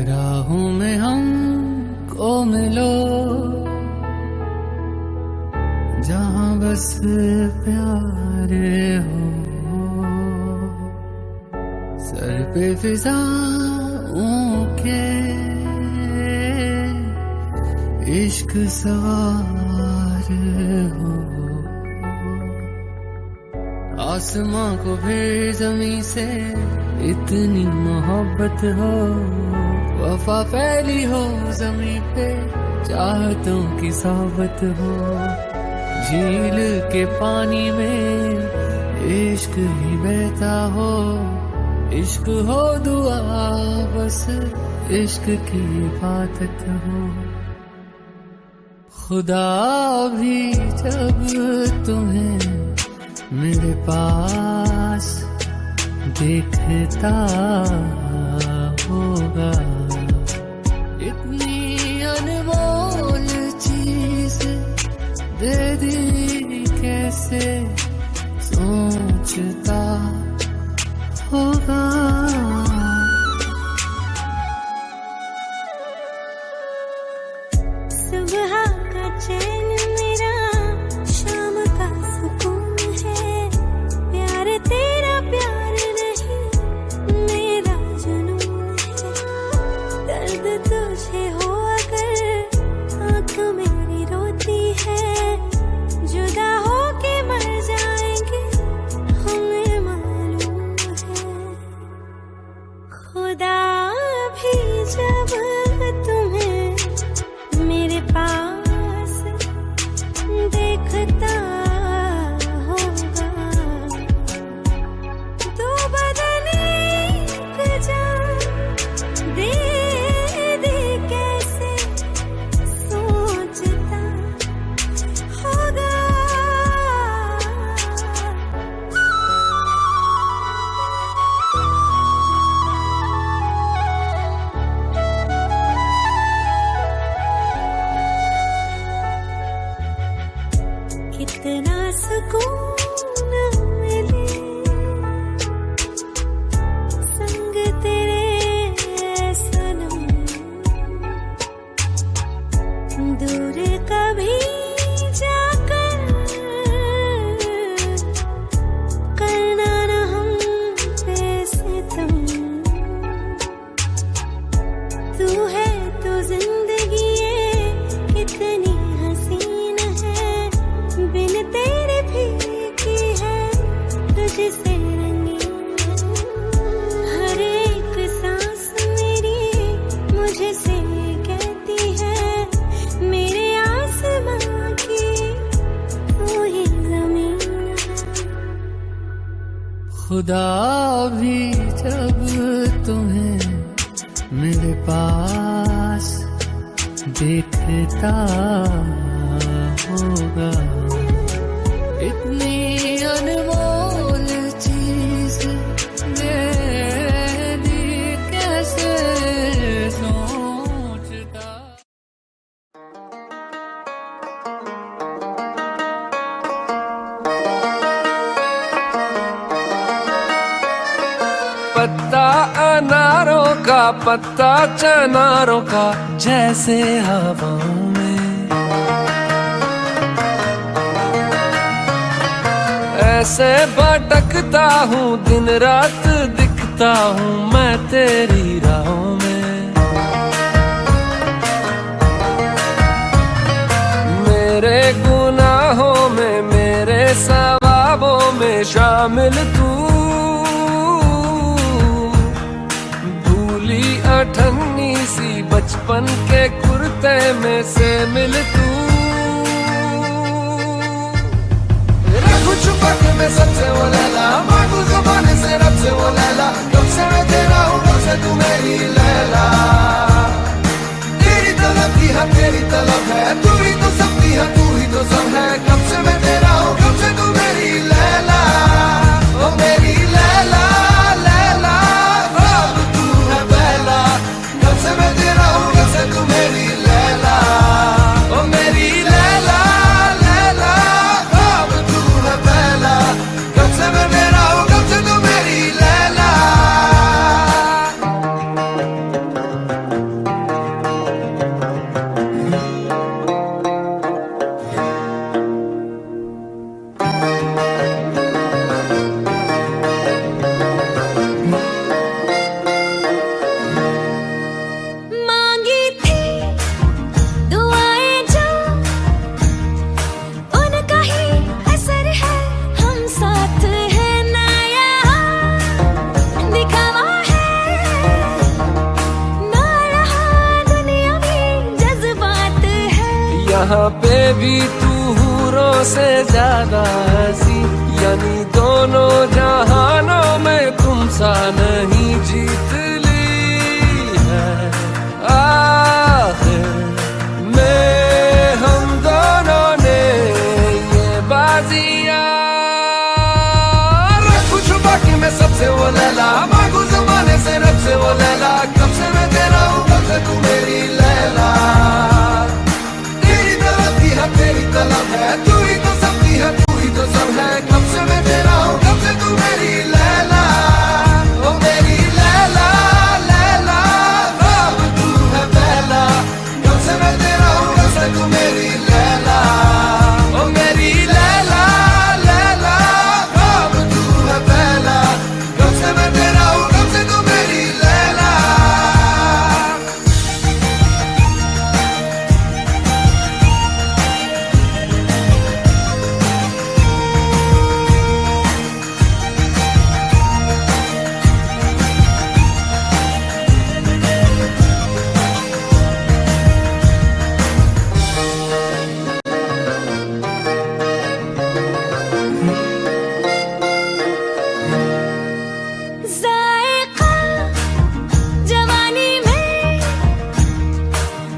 राहों में हमको मिलो, जहाँ बस प्यार हो। सर पे फिजाओं के इश्क सवार हो, आसमां को फिर जमी से इतनी मोहब्बत हो, वफा फैली हो जमी पे चाहतों की सोहबत हो, झील के पानी में इश्क ही बहता हो, इश्क हो दुआ बस इश्क की इबादत हो। खुदा भी जब तुम्हें मेरे पास देखता होगा, इतनी अनमोल चीज दे दी कैसे सोचता होगा। सुबह का चैन मेरा शाम का सुकून है, प्यार तेरा प्यार नहीं मेरा जुनून है, दर्द तुझे हो अगर आँख मेरी रोती है, जुदा हो के मर जाएंगे हमें मालूम है। खुदा भी जब तुम्हें मेरे पास देखता होगा, दो बदन एक जान दे दे कैसे सोचता होगा। कितना सुकून मिले संग तेरे सनम, दूर कभी जाकर करना न हम पे सितम, तू है तो जिंदगी ये कितनी हसीन है, बिन तेरे फीकी है तुझसे रंगीन है, हर एक सांस मेरी मुझे से कहती है मेरे आसमां की तू ही ज़मीन है। खुदा भी जब तुम्हें मेरे पास देखता होगा, इतनी अनमोल चीज दे दी कैसे सोचता। पत्ता अनारों का पत्ता चनारों का जैसे हवाओं में, ऐसे भटकता हूँ दिन रात दिखता हूँ मैं तेरी राहों में। मेरे गुनाहों में मेरे सवाबों में शामिल तू, भूली अठन्नी सी बचपन के कुर्ते में से मिल तू, छुपा के मैं सबसे वो लैला, मांगू ज़बान से रब से वो लैला, कब से मैं तेरा हूँ कब से तू मेरी लैला, तेरी तलब की है तेरी तलब है, तू ही तो सबकी है तू ही तो सब है, कब से मैं तेरा हूँ कब से तू मेरी लैला, ओ मेरी लैला लैला, अब तू है पहला, कब से मैं तेरा हूँ कब से तू मेरी लैला, ओ मेरी लैला लैला, अब तू है पहला, कब से मैं तेरा हूँ कब से तू मेरी लैला। भी तू हूरों से ज्यादा हंसी, यानी दोनों जहानों में तुम सा नहीं जीत ली है। आखिर में हम दोनों ने ये बाजियां रखूं छुपा के मैं सबसे वो लैला, मांगू ज़माने से रब से वो लैला, कब से मैं तेरा हूँ कब से तू मेरी लैला। तेरी तलब की है तेरी तलब है, तू ही तो सबकी है तू ही तो सब है, कब से मैं तेरा हूँ कब से तू मेरी लैला। ओ मेरी लैला लैला अब तू है पहला, कब से मैं तेरा हूँ कब से तू मेरी लैला। ओ मेरी लैला लैला अब तू है पहला, कब से मैं तेरा हूँ कब से तू मेरी लैला। जायका जवानी में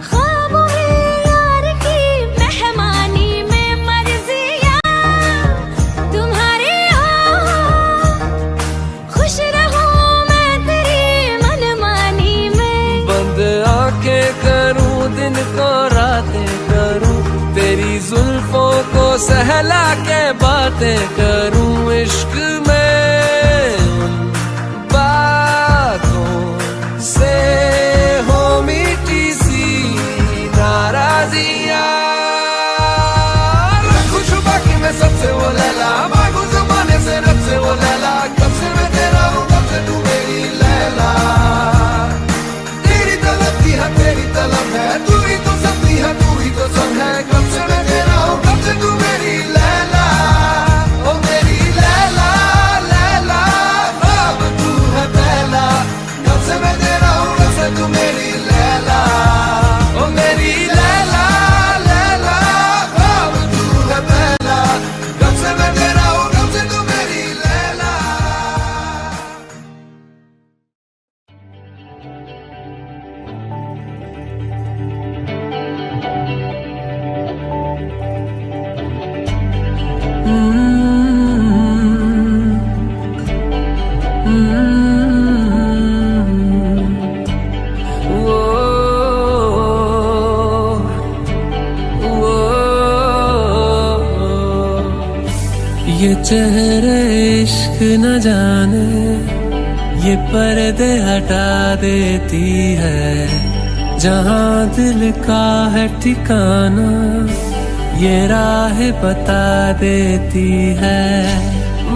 ख्वाबों में यार की मेहमानी में मर्जियाँ तुम्हारी हो, खुश रहूं मैं तेरी मनमानी में। बंद आंखें करूं दिन को रातें करूं, तेरी जुल्फों को सहला के बातें करूं, इश्क में उन बातों से हो मीठी सी नाराजियां रखूं छुपा के मैं सबसे वो लैला, मांगू ज़माने से रब से वो लैला, कब से मैं तेरा हूँ कब से तू मेरी लैला। तेरी तलब की है तेरी तलब है, तू ही तो सबकी है तू ही तो सब है, कब से मैं तेरा हूँ कब से तू मेरी लैला। ओ मेरी लैला लैला अब तू है पहला, कब से मैं तेरा हूँ कब से तू मेरी लैला। ओ मेरी लैला लैला अब तू है पहला, कब से मैं तेरा हूँ कब से तू मेरी लैला। ये चेहरे इश्क न जाने ये पर्दे हटा देती है, जहाँ दिल का है ठिकाना ये राह बता देती है।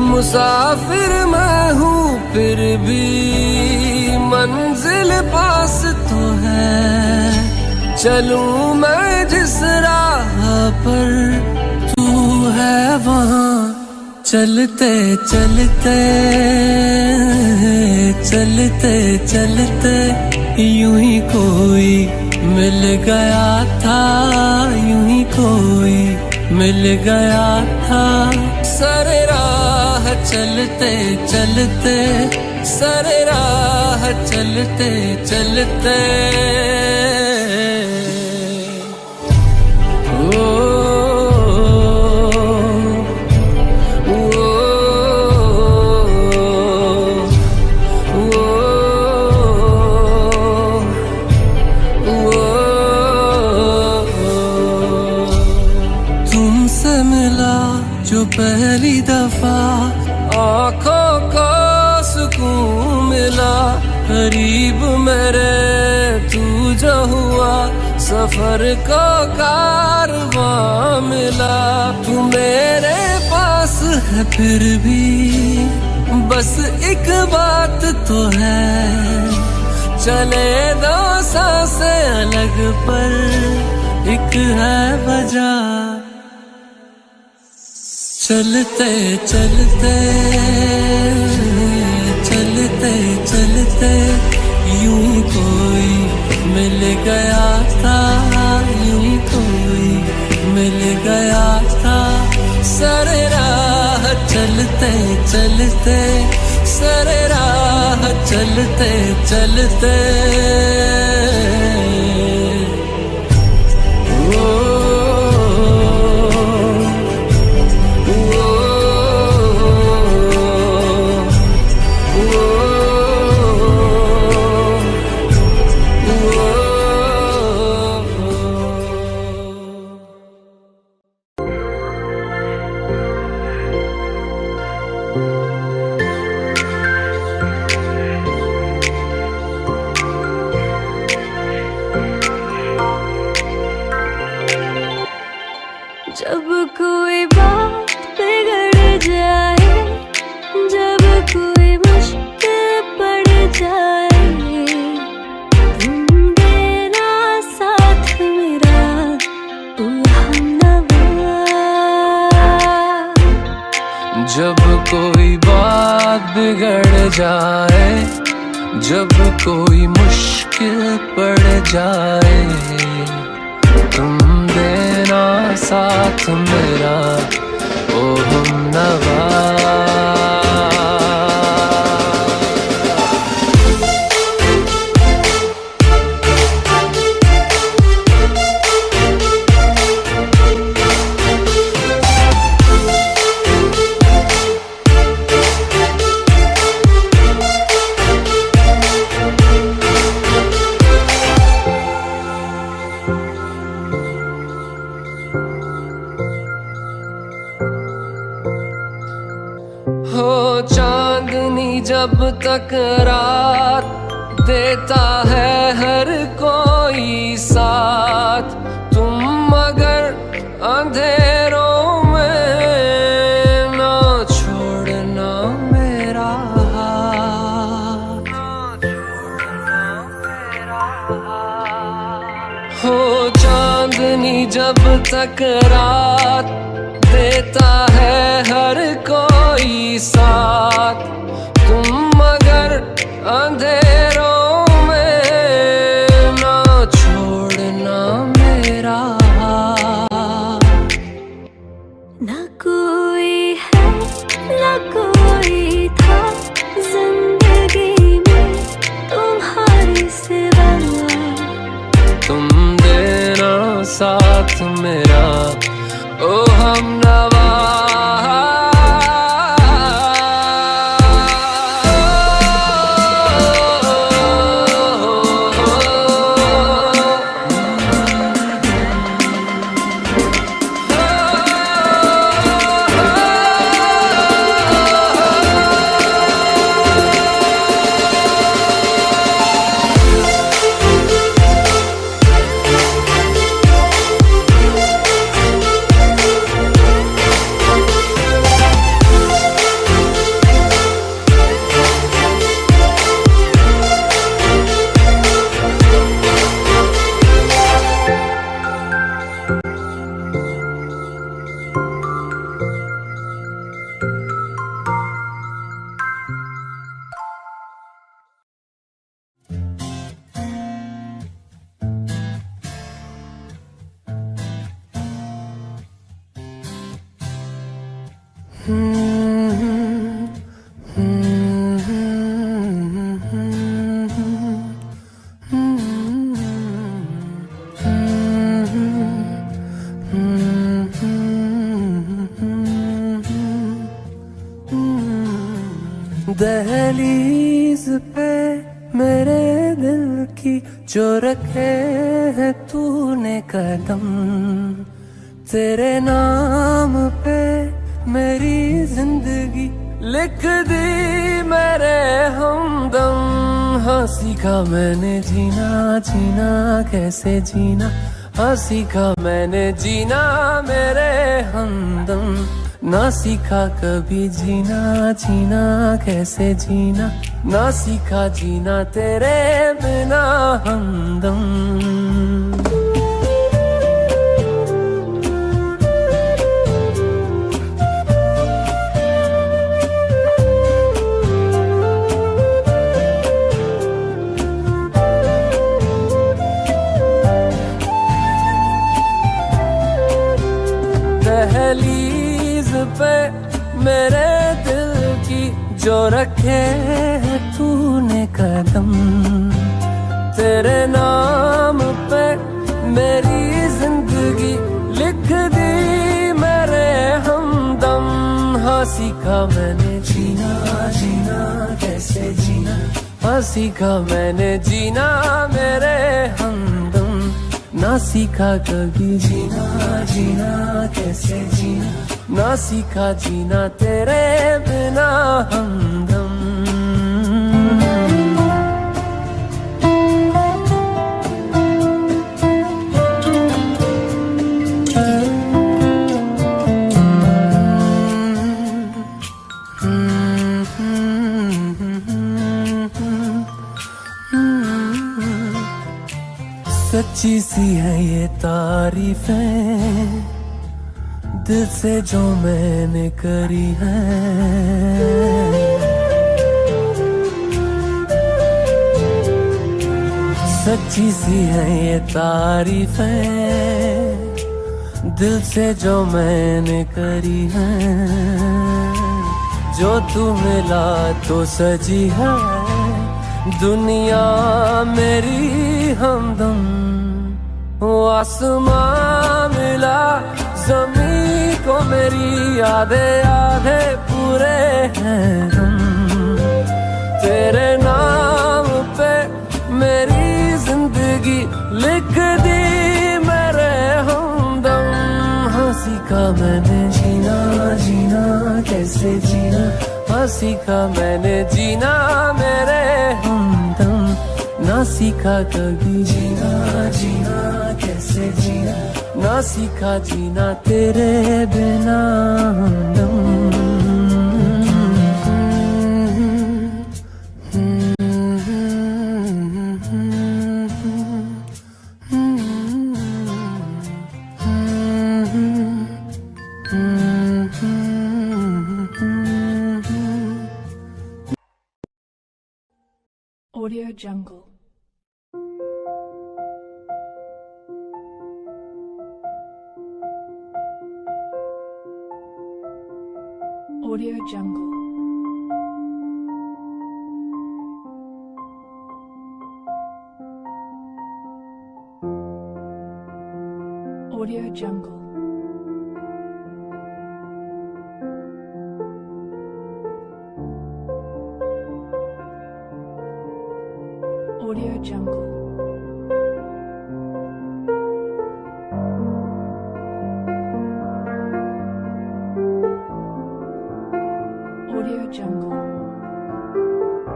मुसाफिर मैं हूँ फिर भी मंजिल पास तो है, चलूं मैं जिस राह पर तू है वहाँ चलते चलते चलते चलते यूं ही कोई मिल गया था, यूं ही कोई मिल गया था। सरे राह चलते चलते सरे राह चलते चलते जो पहली दफा आँखों को सुकून मिला, करीब मेरे तू जो हुआ सफर को कारवां मिला। तू मेरे पास है फिर भी बस एक बात तो है, चले दो सांसें अलग पर एक है वजह। चलते चलते चलते चलते यूं कोई मिल गया था, यूं कोई मिल चलते चलते सरे राह चलते चलते जब कोई बात बिगड़ जाए, जब कोई मुश्किल पड़ जाए, तुम देना साथ मेरा ओ हमनवा। जब कोई बात बिगड़ जाए, जब कोई मुश्किल पड़ जाए, तुम देना साथ मेरा ओ हमनवा। हो चांदनी जब तक रात देता है हर कोई साथ, तुम मगर अंधेरों में ना छोड़ना मेरा हाथ। हो चांदनी जब तक रात देता है हर कोई साथ, तुम मगर अंधेरों में ना छोड़ना मेरा हाथ। ना कोई है ना कोई था जिंदगी में तुम्हारे सिवा, तुम देना साथ मेरा ओ हमनवा। दहलीज पे मेरे दिल की जो रखे है तूने कदम, तेरे नाम पे मेरी जिंदगी लिख दी मेरे हमदम। हाँ सीखा मैंने जीना, जीना कैसे जीना, हाँ सीखा मैंने जीना मेरे हमदम। ना सीखा कभी जीना, जीना कैसे जीना, ना सीखा जीना तेरे बिना हमदम। दहलीज पे मेरे दिल की जो रखे है तूने कदम, तेरे नाम पे मेरी जिंदगी लिख दी मेरे हमदम। हाँ सीखा मैंने जीना, जीना कैसे जीना, हाँ सीखा मैंने जीना मेरे हमदम। ना सीखा कभी जीना, जीना कैसे जीना, ना सीखा जीना तेरे बिना हमदम। सच्ची सी है ये तारीफें दिल से जो मैंने करी है, सच्ची सी है ये तारीफें दिल से जो मैंने करी है। जो तू मिला तो सजी है दुनिया मेरी हमदम। वो आसमां मिला जमीन को मेरी आधे आधे पूरे हैं हम। तेरे नाम पे मेरी जिंदगी लिख दी मेरे हमदम। हाँ सीखा मैंने जीना, जीना कैसे जीना, हाँ सीखा मैंने जीना मेरे हमदम। ना सीखा कभी जीना, जीना कैसे जीना, ना सीखा जीना तेरे बिना हमदम। Audio Jungle. Audio Jungle. Audio Jungle. Audio Jungle. Audio Jungle.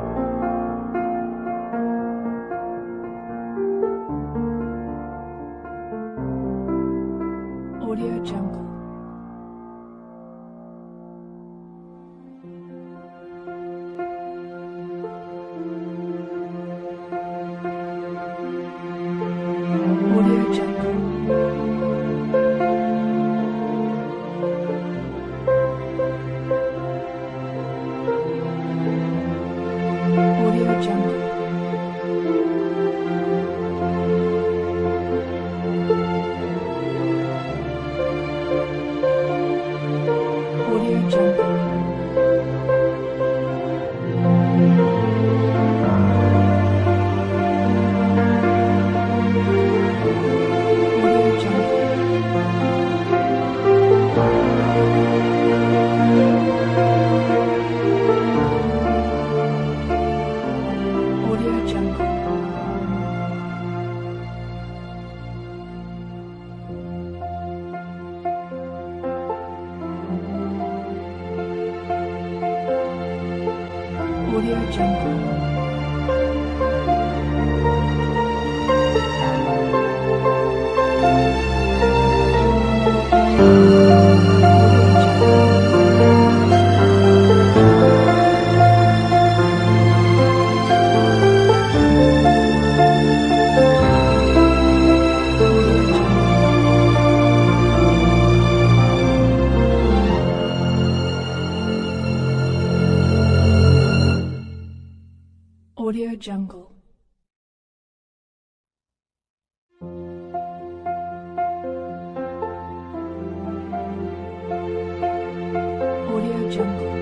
Audio Jungle. Audio Jungle. Audio Jungle. Audio Jungle. Audio Jungle. Audio Jungle. Audio Jungle. Audio Jungle.